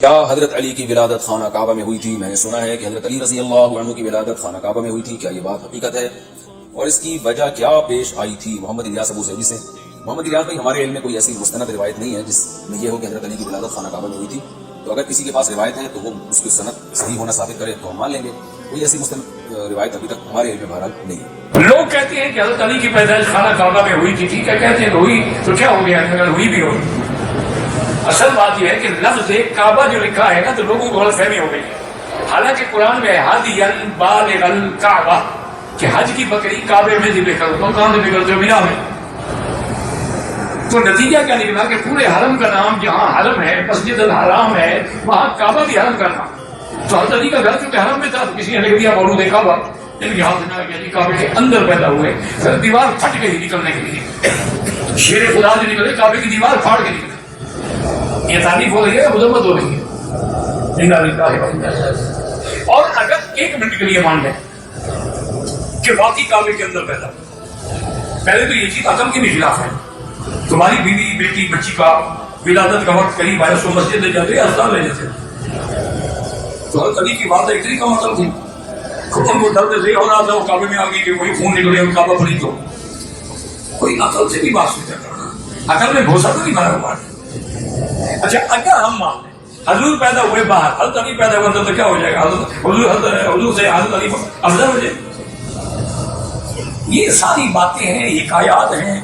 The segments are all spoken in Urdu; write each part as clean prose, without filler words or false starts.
کیا حضرت علی کی ولادت خانہ کعبہ میں ہوئی تھی؟ میں نے سنا ہے کہ حضرت علی رضی اللہ عنہ کی ولادت خانہ کعبہ میں ہوئی تھی، کیا یہ بات حقیقت ہے اور اس کی وجہ کیا پیش آئی تھی؟ محمد الیاس ابو زیدی سے۔ محمد الیاس بھائی، ہمارے علم میں کوئی ایسی مستند روایت نہیں ہے جس میں یہ ہو کہ حضرت علی کی ولادت خانہ کعبہ میں ہوئی تھی، تو اگر کسی کے پاس روایت ہے تو وہ اس کی سند صحیح ہونا ثابت کرے تو ہم مان لیں گے۔ کوئی ایسی مستند روایت ابھی تک ہمارے علم میں بہرحال نہیں ہے۔ لوگ کہتے ہیں کہ حضرت علی کی پیدائش خانہ کعبہ میں ہوئی تھی، ٹھیک ہے، کہتے ہیں ہوئی تو کیا ہو گیا اگر ہوئی بھی ہو۔ اصل بات یہ ہے کہ لفظ کعبہ جو لکھا ہے نا تو لوگوں کو غلط فہمی ہو گئی ہے۔ حالانکہ قرآن میں حادی بالغ الکعبہ کہ حج کی بکری کعبے میں ذبح کرو، تو کہاں ذبح کرتے ہو؟ مینا میں۔ تو نتیجہ کیا نکلا کہ پورے حرم کا نام جہاں حرم ہے، مسجد الحرام ہے، وہاں کعبہ بھی حرم کا نام۔ تو حضرت علی کا گھر چونکہ حرم میں تھا تو کسی نے لکھ دیا مولود کعبہ، ان کے ہاتھ میں یعنی کعبے کے اندر پیدا ہوئے، پھر دیوار پھٹ گئی نکلنے کے لیے، شیر خدا جو نکلے کعبے کی دیوار پھاڑ کے نکلے۔ یہ تعریف ہو رہی ہے، مذمت ہو رہی ہے۔ اور اگر ایک منٹ کے لیے مان لیں کہ واقعی کعبے کے اندر پیدا، پہلے تو یہ چیز عقل کے بھی خلاف ہے۔ تمہاری بیوی بیٹی بچی کا ولادت کا وقت قریب آیا، سو مسجد لے جاتے، اسپتال لے جاتے، تو حضرت علی کی بات ایک طریقہ مطلب تھی، ان کو درد سے ہو رہا تھا، وہ کعبے میں آ گئی کہ کوئی خون نکلے اور کعبہ پڑی، تو کوئی عقل سے بھی بات سوچا کرنا، عقل میں بھوسا تو نہیں بھرا ہوا ہے۔ اچھا اگر ہم مان لیں حضور پیدا ہوئے باہر، حضرت علی پیدا ہوا تو کیا ہو جائے گا؟ حضور سے حضرت علی افضل ہو جائے۔ یہ ساری باتیں ہیں، حکایات ہیں،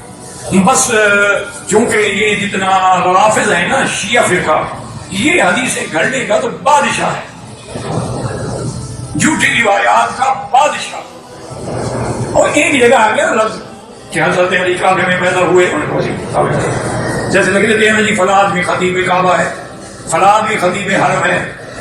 بس چونکہ یہ جتنا روافض ہے نا شیعہ فرقہ، یہ حدیثیں گھڑ لے گا تو بادشاہ ہے، جھوٹی روایات کا بادشاہ۔ اور ایک جگہ آ گیا لفظ کہ حضرت علی کعبے میں پیدا ہوئے، جیسے لگ رہے ہیں جی فلاں آدمی خطیب کعبہ ہے، فلاں آدمی خطیب حرم ہے،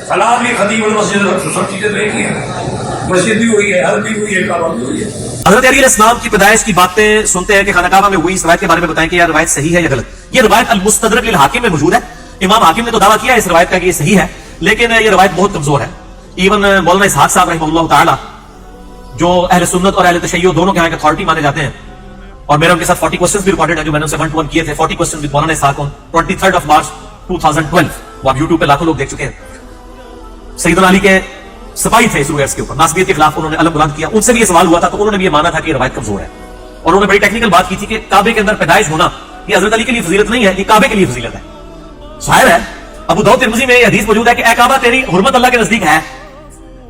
فلاں آدمی خطیب المسجد، سب چیزیں تو ایک ہی ہیں، مسجد بھی ہوئی ہے، حرم بھی ہوئی ہے، کعبہ بھی ہوئی ہے۔ حضرت علی علیہ السلام کی پیدائش کی باتیں سنتے ہیں کہ خانہ کعبہ میں ہوئی، اس روایت کے بارے میں بتائیں کہ یہ روایت صحیح ہے یا غلط؟ یہ روایت المستدرک للحاکم میں موجود ہے، امام حاکم نے تو دعویٰ کیا ہے اس روایت کا کہ یہ صحیح ہے، لیکن یہ روایت بہت کمزور ہے۔ ایون مولانا اسحاق صاحب رحمہ اللہ تعالی جو اہل سنت اور اہل تشیع دونوں کے یہاں کے اتھارٹی مانے جاتے ہیں، اور میرے ان کے ساتھ 40 کوسچنز بھی ریکارڈڈ ہیں جو میں نے ان سے 1 to 1 کیے تھے، 40 questions Maulana Ishaq on 23 March 2012، وہ آپ یوٹیوب پہ لاکھوں لوگ دیکھ چکے ہیں۔ سیدنا علی کے سپاہی تھے اس روایت کے اوپر، ناسبیت کے خلاف انہوں نے علم بلند کیا، ان سے بھی یہ سوال ہوا تھا تو انہوں نے بھی یہ مانا تھا کہ یہ روایت کمزور ہے، اور انہوں نے بڑی ٹیکنیکل بات کی تھی کہ کعبے کے اندر پیدائش ہونا یہ حضرت علی کے لیے فضیلت نہیں ہے، یہ کعبے کے لیے فضیلت ہے۔ ظاہر ہے ابو داؤد ترمذی میں یہ حدیث موجود ہے کہ اے کعبہ تیری حرمت اللہ کے نزدیک ہے،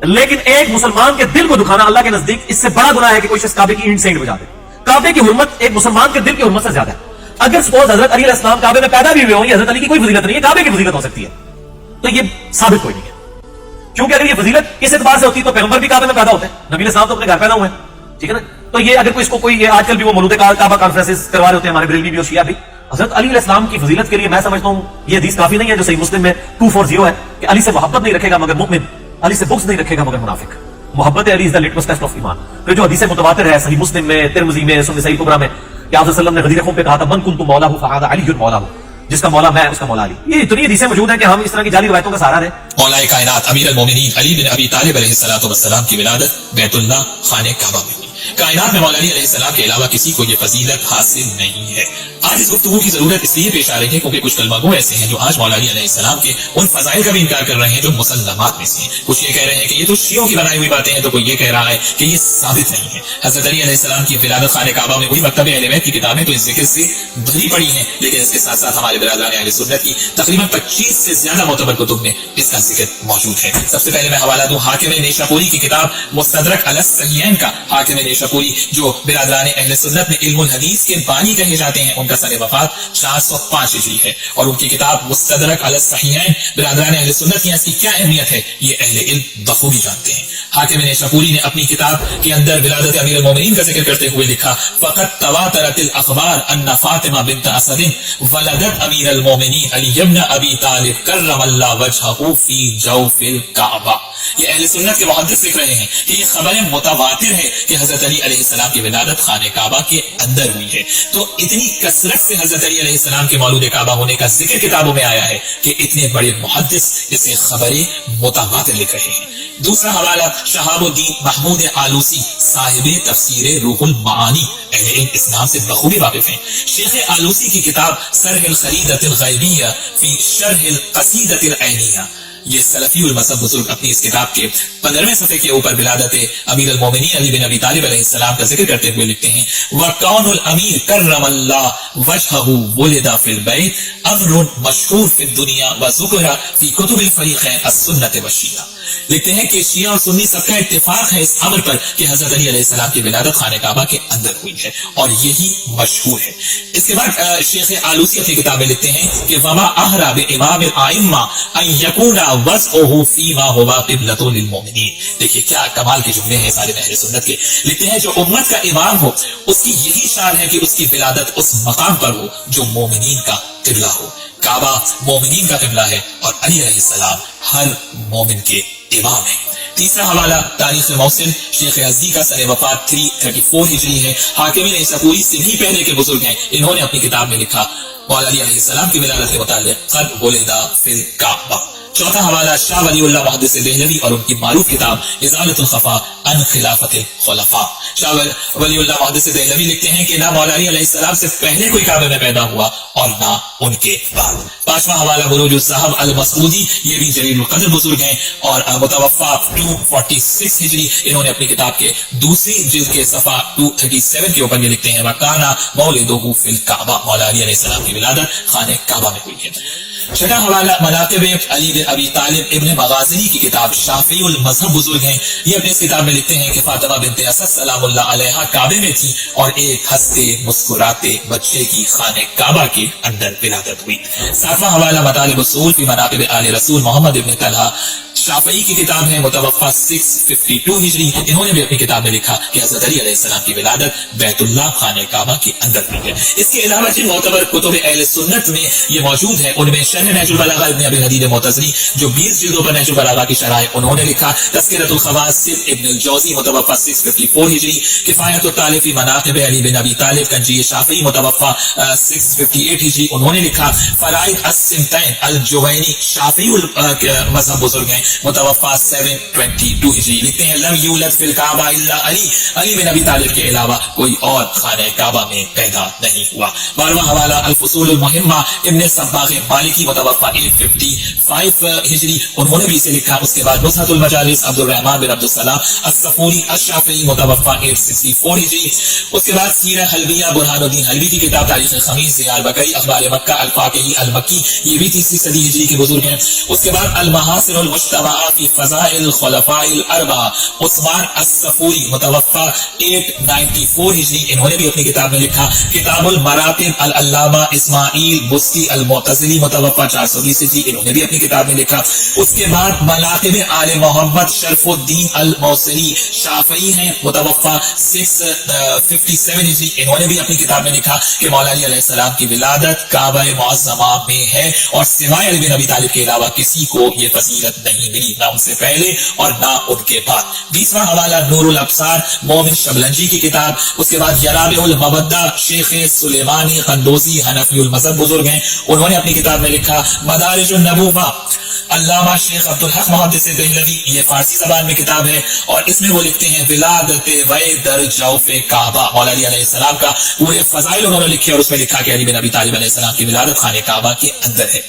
لیکن ایک مسلمان کے دل کو دکھانا اللہ کے نزدیک اس سے بڑا گناہ ہے کہ کوئی شخص کعبے کی اینٹ سے اینٹ بجا دے۔ کعبے کی حرمت ایک مسلمان کے دل کی حرمت سے زیادہ ہے۔ اگر سپوز حضرت علی علیہ السلام کعبے میں پیدا بھی ہوئے ہوں، یہ حضرت علی کی کوئی فضیلت نہیں ہے، کعبے کی فضیلت ہو سکتی ہے، تو یہ ثابت کوئی نہیں ہے، کیونکہ اگر یہ فضیلت کس اعتبار سے ہوتی تو پیغمبر بھی کعبے میں پیدا ہوتے ہیں، نبی علیہ السلام تو اپنے گھر پیدا ہوئے ہیں، ٹھیک ہے نا؟ تو یہ اگر کوئی اس کو کوئی، یہ آج کل بھی وہ مولود کعبہ کانفرنسز کروا رہے ہوتے ہیں ہمارے بریلوی بھی اور شیعہ بھی، حضرت علی علیہ السلام کی فضیلت کے لیے میں سمجھتا ہوں یہ حدیث کافی نہیں ہے جو صحیح مسلم میں 240 ہے کہ علی سے محبت نہیں رکھے گا مگر مومن، علی سے بغض نہیں رکھے گا مگر منافق۔ محبت علی از دا لٹمس ٹیسٹ آف ایمان۔ پھر جو حدیث متواتر ہے صحیح مسلم میں، ترمذی میں، سنن صحیح کبریٰ میں کہ آپ صلی اللہ علیہ وسلم نے غدیر خم پہ کہا تھا من کنت مولا فہذا علی مولا، جس کا مولا میں اس کا مولا علی۔ یہ اتنی حدیثیں موجود ہیں کہ ہم اس طرح کی جعلی روایتوں کا سہارا دیں۔ مولا کائنات امیر المومنین علی بن ابی طالب علیہ السلام کی ولادت بیت اللہ خانہ کعبہ میں ہوئی۔ کائنات میں مولا علی علیہ السلام کے علاوہ کسی کو یہ فضیلت حاصل نہیں ہے۔ آج اس گفتگو کی ضرورت اس لیے پیش آ رہی ہے کیونکہ کچھ کلمہ گو ایسے ہیں جو آج مولا علی علیہ السلام کے ان فضائل کا بھی انکار کر رہے ہیں جو مسلمات میں سے ہیں۔ کچھ یہ کہہ رہے ہیں کہ یہ تو شیعوں کی بنائی ہوئی باتیں ہیں، تو کوئی یہ کہہ رہا ہے کہ یہ ثابت نہیں ہے۔ حضرت علی علیہ السلام کی ولادت خانہ کعبہ میں ہوئی، مکتب اہل بیت کی کتابیں تو اس ذکر سے بھری پڑی ہیں، لیکن اس کے ساتھ ساتھ ہمارے برادران اہل سنت کی تقریباً 25 سے زیادہ معتبر کتب میں اس کا ذکر موجود ہے۔ سب سے پہلے میں حوالہ دوں حاکم نیشاپوری کی کتاب مستدرک علی الصحیحین کا۔ حاکم نیشاپوری جو برادران اہل سنت میں علم الحدیث کے بانی کہے جاتے ہیں، ان کا سن وفات 405 ہجری ہے، اور ان کی کتاب مستدرک علی الصحیحین برادران اہل سنت کی اس کی کیا اہمیت ہے یہ اہل علم بخوبی جانتے ہیں۔ حاکم نیشاپوری نے اپنی کتاب کے اندر ولادت امیر المومنین کا ذکر کرتے ہوئے لکھا فقط تواترت الاخبار ان فاطمہ بنت اسد ولدت امیر المومنین علی بن ابی طالب کرم اللہ وجہہ فی جوف الکعبہ۔ یہ اہل سنت کے محدث لکھ رہے ہیں کہ یہ خبر متواتر ہے کہ حضرت علی علیہ السلام کی ولادت خانہ کعبہ کے اندر ہوئی ہے. تو اتنی کثرت سے حضرت علی علیہ السلام کے مولود کعبہ ہونے کا ذکر کتابوں میں آیا ہے کہ اتنے بڑے محدث اسے خبر متواتر لکھ رہے ہیں. دوسرا حوالہ شہاب الدین محمود آلوسی صاحب تفسیر روح المعانی، اہل علم اس نام سے بخوبی واقف ہیں. شیخ آلوسی کی کتاب شرح الخریدۃ الغیبیہ فی شرح القصیدۃ العینیہ، یہ سلفی المذہب بزرگ اپنی اس کتاب کے 15ویں صفحے کے اوپر ولادت امیر المومنین علی بن ابی طالب علیہ السلام کا ذکر کرتے ہوئے لکھتے ہیں وَكَوْنُ الْأَمِيرِ كَرَّمَ اللَّهُ وَجْهَهُ وُلِدَ فِي الْبَيْتِ أَمْرٌ مشہور فی الدنیا وذکر فی کتب الفریقین السنۃ والشیعہ. لکھتے ہیں کہ شیعہ اور سنی سب کا اتفاق ہے اس امر پر کہ حضرت علی علیہ السلام کی ولادت خانہ کعبہ کے اندر ہوئی ہے اور یہی مشہور ہے. اس کے بعد شیخ آلوسی اپنی کتاب میں لکھتے ہیں کہ وما احرى بامام الائمہ ان یکون وضعه فیما هو قبلۃ للمؤمنین. دیکھیے کیا کمال کے جملے ہیں سارے اہل سنت کے. لکھتے ہیں جو امت کا امام ہو اس کی یہی شان ہے کہ اس کی ولادت اس مقام پر ہو جو مومنین کا قبلہ ہو. کعبہ مومنین کا قبلہ ہے اور علی علیہ السلام ہر مومن کے امام ہیں. تیسرا حوالہ تاریخ موصل شیخ ازدی کا سن وفات 334 ہجری ہے. حاکم نیسابوری سے بھی پہلے کے بزرگ ہیں. انہوں نے اپنی کتاب میں لکھا مولا علی علیہ السلام کی ولادت کے متعلق قد ولد فی الکعبہ. چوتھا حوالہ شاہ ولی اللہ محدث دہلوی اور ان کی معروف کتاب ازالۃ الخفا عن خلافت الخلفاء. شاہ ولی اللہ محدث دہلوی لکھتے ہیں کہ نہ مولا علی علیہ السلام سے پہلے کوئی کعبے میں پیدا ہوا اور نہ ان کے بعد. پانچواں حوالہ بروج الصحب المسعودی، یہ بھی جلیل القدر بزرگ ہیں اور متوفا 246 ہجری. انہوں نے اپنی کتاب کے دوسری جلد کے صفحہ 237 کے اوپر یہ لکھتے ہیں وَكَانَ مَوْلِدُهُ فِي الْكَعْبَةِ، مولا علی علیہ السلام کی ولادت خانہ کعبہ میں ہوئی ہے. چھٹا حوالہ مناقب علی بن ابی طالب ابن مغازنی کی کتاب شافعی المذہب بزرگ ہیں. یہ اپنے اس کتاب میں لکھتے ہیں کہ فاطمہ بنت اسد سلام اللہ علیہا کعبے میں تھی اور ایک ہنستے مسکراتے بچے کی خانہ کعبہ کے اندر ولادت ہوئی. ساتواں حوالہ مطالب اصول فی مناقب آل رسول محمد ابن طلحہ، شافعی کی کتاب ہے متوفا 652 ہجری. انہوں نے بھی اپنی کتاب میں لکھا کہ حضرت علی علیہ السلام کی ولادت بیت اللہ خانہ کعبہ کے اندر ہوئی ہے. اس کے علاوہ جن معتبر کتب اہل سنت میں یہ موجود ہے ان میں شرح نہج البلاغہ ابن ابی الحدید معتزلی جو 20 جلدوں پر نہج البلاغہ کی شرح ہے انہوں نے لکھا. تذکرۃ الخواص ابن الجوزی متوفا 654 ہجری. کفایت الطالب فی مناقب علی بن ابی طالب کنجی شافعی متوفا 658 ہجری. انہوں نے لکھا فرائض السنتین الجوینی شافعی مذہب بزرگ ہیں متوفا 722 ہجری. لکھتے ہیں لم یولد فی الکعبہ الا علی، علی بن ابی طالب کے علاوہ کوئی اور خانہ کعبہ میں پیدا نہیں ہوا. 12واں حوالہ الفصول المہمہ ابن صباغ مالکی متوفا 855 ہجری. انہوں نے بھی اسے لکھا. اس کے بعد نزہۃ المجالس عبد الرحمن بن عبد السلام الصفوری الشافعی متوفا 864 ہجری. اس کے بعد سیرہ حلبیہ برہان الدین حلبی کی کتاب تاریخ خمیس ضیاء البکری اخبار مکہ الفاقہی المکی، یہ بھی تیسری صدی ہجری کے بزرگ ہیں. اس کے بعد المحاصر المجتمعہ فی فضائل الخلفاء الاربعہ عثمان الصفوری متوفا 894 ہجری. انہوں نے بھی اپنی کتاب میں لکھا. کتاب المراتب العلامہ اسماعیل بستی المعتزلی متوفا 420 ہجری. انہوں نے بھی اپنی کتاب میں لکھا. اس کے بعد مناقب آل محمد شرف الدین الموصلی شافعی ہیں متوفا 657 ہجری. انہوں نے بھی اپنی کتاب میں لکھا کہ مولا علی علیہ السلام کی ولادت کعبہ معظمہ میں ہے اور سوائے علی بن ابی طالب کے علاوہ کسی کو یہ فضیلت نہیں ملی، نہ ان سے پہلے اور نہ ان کے بعد. 20واں حوالہ نور الابصار مومن شبلنجی کی کتاب. اس کے بعد یرابع المودہ شیخ سلیمانی قندوزی حنفی المذہب بزرگ ہیں. انہوں نے اپنی کتاب میں لکھا مدارج النبوہ علامہ شیخ عبدالحق محدث دہلوی، یہ فارسی زبان میں کتاب ہے اور اس میں وہ لکھتے ہیں ولادت وی در جوف کعبہ، مولا علی علیہ السلام کا پورے فضائل انہوں نے لکھے اور اس میں لکھا کہ علی بن ابی طالب علیہ السلام کی ولادت خانہ کعبہ کے اندر ہے.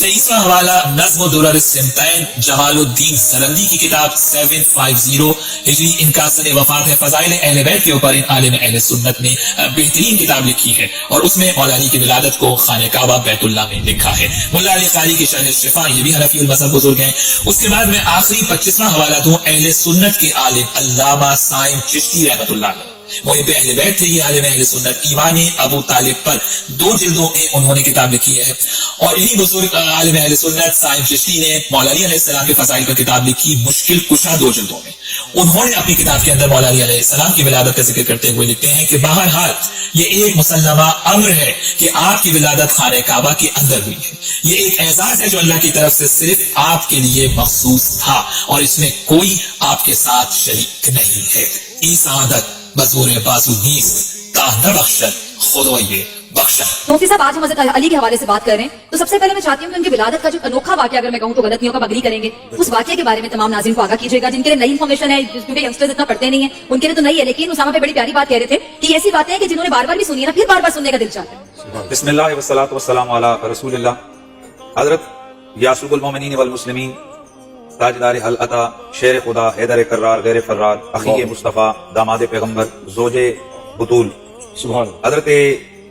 23واں حوالہ نظم درر السمتین جمال الدین زرندی کی کتاب 750 ہجری. ان کا سن وفات ہے. فضائل اہل بیت کے اوپر ان عالم اہل سنت نے بہترین کتاب لکھی ہے اور اس میں مولا علی کی ولادت کو خانہ کعبہ بیت اللہ میں لکھا ہے. ملا علی قاری کی شرح شفا، یہ بھی حنفی المذہب بزرگ ہیں. اس کے بعد میں آخری 25واں حوالہ دوں اہل سنت کے عالم علامہ سائم چشتی رحمۃ اللہ علیہ. محب اہل بیت تھے یہ عالم اہل سنت. ایمان ابو طالب پر 2 جلدوں میں انہوں نے کتاب لکھی ہے. اور انہی بزرگ عالم اہل سنت صاحب چشتی نے مولا علی علیہ السلام کے فضائل پر کتاب لکھی مشکل کشا 2 جلدوں میں. انہوں نے اپنی کتاب کے اندر مولا علی علیہ السلام کی ولادت کا ذکر کرتے ہوئے لکھتے ہیں کہ بہرحال یہ ایک مسلمہ امر ہے کہ آپ کی ولادت خانہ کعبہ کے اندر ہوئی ہے. یہ ایک اعزاز ہے جو اللہ کی طرف سے صرف آپ کے لیے مخصوص تھا اور اس میں کوئی آپ کے ساتھ شریک نہیں ہے. ای سعادت بزور بازو نیست تا نہ بخشد خدای بخشد. مفتی صاحب آج ہم حضرت علی کے حوالے سے بات کر رہے ہیں تو سب سے پہلے میں چاہتی ہوں کہ ان کی ولادت کا جو انوکھا واقعہ اگر میں کہوں تو غلط نہیں ہوگا اگری کریں گے اس واقعے کے بارے میں تمام ناظرین کو آگاہ کیجیے گا جن کے لیے نئی انفارمیشن ہے کیونکہ ینگسٹرز اتنا پڑھتے نہیں ہیں ان کے لیے تو نہیں ہے. لیکن اسامہ پہ بڑی پیاری بات کہہ رہے تھے کہ یہ ایسی باتیں ہیں کہ جنہوں نے بار بار بھی سنی ہے نا پھر بار بار سننے کا دل چاہتا ہے. بسم اللہ والصلاۃ والسلام علی رسول اللہ. حضرت یعصوب المومنین والمسلمین تاجدار حل عطا شیر خدا حیدر کرار غیر فرار اخی مصطفیٰ داماد پیغمبر زوج بطول حضرت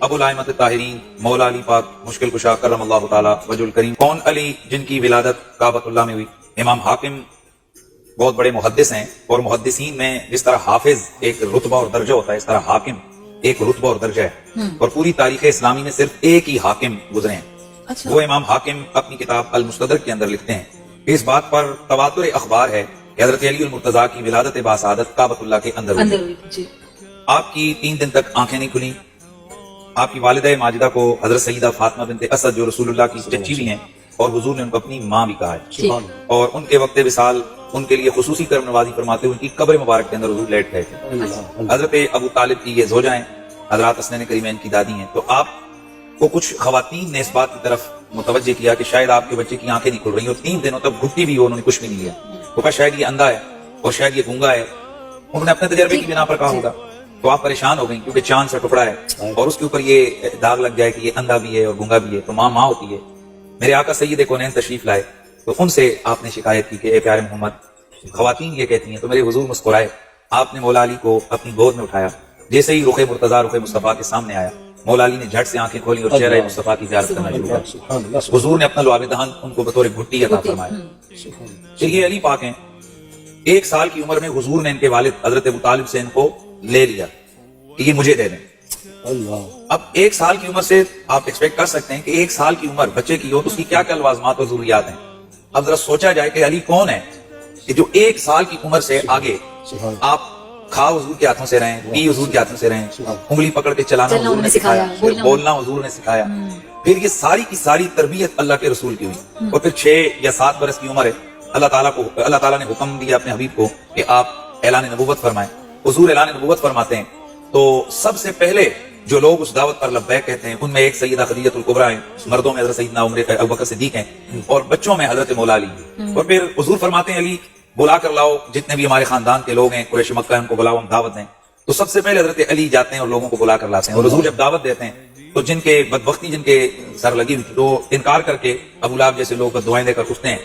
ابو الائمۃ الطاہرین مولا علی پاک مشکل کشا کرم اللہ تعالی وجہ الکریم کون علی جن کی ولادت کعبۃ اللہ میں ہوئی. امام حاکم بہت بڑے محدث ہیں اور محدثین میں جس طرح حافظ ایک رتبہ اور درجہ ہوتا ہے اس طرح حاکم ایک رتبہ اور درجہ ہے اور پوری تاریخ اسلامی میں صرف ایک ہی حاکم گزرے ہیں. وہ امام حاکم اپنی کتاب المستدرک کے اندر لکھتے ہیں کہ اس بات پر تواتر اخبار ہے کہ حضرت علی المرتضیٰ کی ولادت باسعادت کعبۃ اللہ کے اندر ہوئی. آپ کی 3 دن تک آنکھیں نہیں کھلیں. آپ کی والدہ ماجدہ کو حضرت سیدہ فاطمہ بنت اسد جو رسول اللہ کی چچی بھی ہیں اور حضور نے ان کو اپنی ماں بھی کہا ہے اور ان کے وقت وصال ان کے لیے خصوصی کرم نوازی فرماتے ہوئے ان کی قبر مبارک کے اندر حضور لیٹ گئے تھے. حضرت ابو طالب کی یہ زوجہ ہیں حضرات حسنین کریمین کی دادی ہیں. تو آپ کو کچھ خواتین نے اس بات کی طرف متوجہ کیا کہ شاید آپ کے بچے کی آنکھیں نہیں کھل رہی اور 3 دنوں تک گھٹی بھی ہو انہوں نے کچھ بھی نہیں لیا. تو کہا شاید یہ اندھا ہے اور شاید یہ گونگا ہے. انہوں نے اپنے تجربے کی بنا پر کہا ہوگا. تو آپ پریشان ہو گئی کیونکہ چاند سے ٹکڑا ہے اور اس کے اوپر یہ داغ لگ جائے کہ یہ اندھا بھی ہے اور گونگا بھی ہے. تو ماں ہوتی ہے. میرے آقا سید کونین تشریف لائے تو ان سے آپ نے شکایت کی کہ اے پیارے محمد خواتین یہ کہتی ہیں. تو میرے حضور مسکرائے. آپ نے مولا علی کو اپنی گود میں اٹھایا. جیسے ہی رخ مرتضیٰ رخ مصطفیٰ کے سامنے آیا مولا علی نے جھٹ سے آنکھیں کھولی اور چہرہ مصطفیٰ کی زیارت کرنا شروع کیا. حضور نے اپنا لعاب دہن ان کو بطور گھٹی عطا فرمایا. یہ علی پاک ہیں. 1 سال کی عمر میں حضور نے ان کے والد حضرت ابو طالب سے ان کو لے لیا کہ یہ مجھے دے دیں. اب 1 سال کی عمر سے آپ ایکسپیکٹ کر سکتے ہیں کہ 1 سال کی عمر بچے کی ہو تو اس کی کیا کیا لوازمات اور ضروریات ہیں. اب ذرا سوچا جائے کہ علی کون ہے کہ جو 1 سال کی عمر سے آگے آپ کھا حضور کے ہاتھوں سے رہیں, پی حضور کے ہاتھوں سے رہیں, انگلی پکڑ کے چلانا حضور نے سکھایا, پھر بولنا حضور نے سکھایا, پھر یہ ساری کی ساری تربیت اللہ کے رسول کی ہوئی. اور پھر 6 یا 7 برس کی عمر ہے. اللہ تعالیٰ نے حکم دیا اپنے حبیب کو کہ آپ اعلان نبوت فرمائیں. حضور اعلان نبوت فرماتے ہیں تو سب سے پہلے جو لوگ اس دعوت پر لبیک کہتے ہیں ان میں ایک سیدہ خدیجہ الکبریٰ ہیں, مردوں میں حضرت سیدنا ابوبکر صدیق ہیں اور بچوں میں حضرت مولا علی. اور پھر حضور فرماتے ہیں علی بلا کر لاؤ جتنے بھی ہمارے خاندان کے لوگ ہیں قریش مکہ ان کو بلاؤ ہم دعوت دیں. تو سب سے پہلے حضرت علی جاتے ہیں اور لوگوں کو بلا کر لاتے ہیں. اور حضور جب دعوت دیتے ہیں تو جن کے بدبختی جن کے سر لگی ہوئی تھی تو انکار کر کے ابو لہب جیسے لوگ دعائیں دے کر اٹھتے ہیں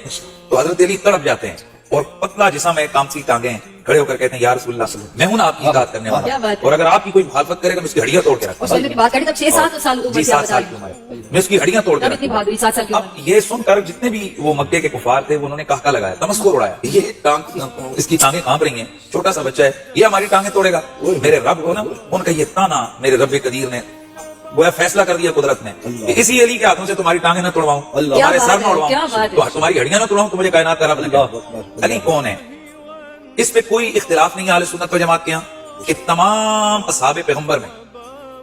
تو حضرت علی تڑپ جاتے ہیں اور پتلا جسم ہے کامسی ٹانگیں ہیں کھڑے ہو کر کہتے ہیں یا رسول اللہ میں ہوں نا آپ کی اطاعت کرنے والا اور اگر آپ کی کوئی مخالفت کرے گا میں اس کی ہڈیاں توڑ کے رکھوں. 7 سال کی عمر ہے میں اس کی ہڈیاں توڑ کے رکھوں. اب یہ سن کر جتنے بھی وہ مکے کے کفار تھے انہوں نے کہا لگایا تمسخر اڑایا یہ ٹانگ اس کی ٹانگیں کانپ رہی ہیں چھوٹا سا بچہ ہے یہ ہماری ٹانگیں توڑے گا. میرے رب ہو نا ان کا یہ تانا میرے رب قدیر نے وہ فیصلہ کر دیا قدرت نے کہ اسی علی کے ہاتھوں سے تمہاری ٹانگیں نہ توڑواؤں تمہارے سر نہ اڑواؤں تو تمہاری ہڈیاں نہ توڑواؤں تو مجھے کائنات کا رب نہ کہے. علی کون ہے اس پہ کوئی اختلاف نہیں ہے اہل سنت و جماعت کے یہاں کہ تمام اصحاب پیغمبر میں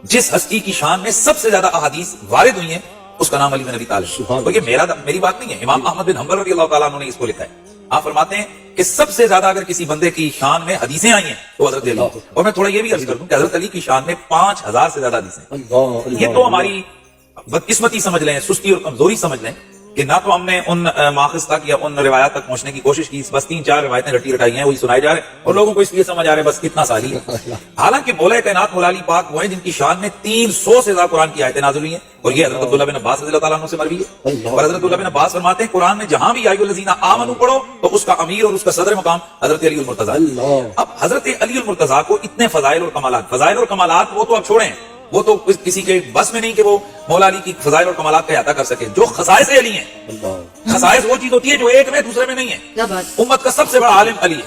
جس ہستی کی شان میں سب سے زیادہ احادیث وارد ہوئی ہیں اس کا نام علی بن ابی طالب. تو یہ میری بات نہیں ہے, امام احمد بن حنبل رضی اللہ تعالیٰ عنہ نے اس کو لکھا ہے. آپ فرماتے ہیں کہ سب سے زیادہ اگر کسی بندے کی شان میں حدیثیں آئی ہیں تو حضرت علی. اور میں تھوڑا یہ بھی عرض کر دوں کہ حضرت علی کی شان میں 5000 سے زیادہ حدیثیں. یہ تو ہماری بدقسمتی سمجھ لیں, سستی اور کمزوری سمجھ لیں کہ نہ تو ہم نے ان ماخذ تک یا ان روایات تک پہنچنے کی کوشش کی, بس 3-4 روایتیں رٹی رٹائی ہیں وہی سنائی جا رہے ہیں اور لوگوں کو اس لیے سمجھ آ رہے ہیں بس کتنا سالی ہے. حالانکہ مولا کائنات مولا علی پاک وہ ہیں جن کی شان میں 300 سے زیادہ قرآن کی آیتیں نازل ہوئی ہیں اور یہ حضرت عبداللہ بن عباس رضی اللہ تعالیٰ عنہ سے مروی ہے. اور حضرت عبداللہ بن عباس فرماتے ہیں قرآن میں جہاں بھی ایھا الذین آمنوا پڑھو تو اس کا امیر اور اس کا صدر مقام حضرت علی المرتضیٰ. اب حضرت علی المرتضیٰ کو اتنے فضائل اور کمالات وہ تو اب چھوڑیں, وہ تو کسی کے بس میں نہیں کہ وہ مولا علی کی فضائل اور کمالات کا احاطہ کر سکے. جو خصائص علی ہیں, خصائص وہ چیز ہوتی ہے جو ایک میں دوسرے میں نہیں ہے. امت کا سب سے بڑا عالم علی ہے,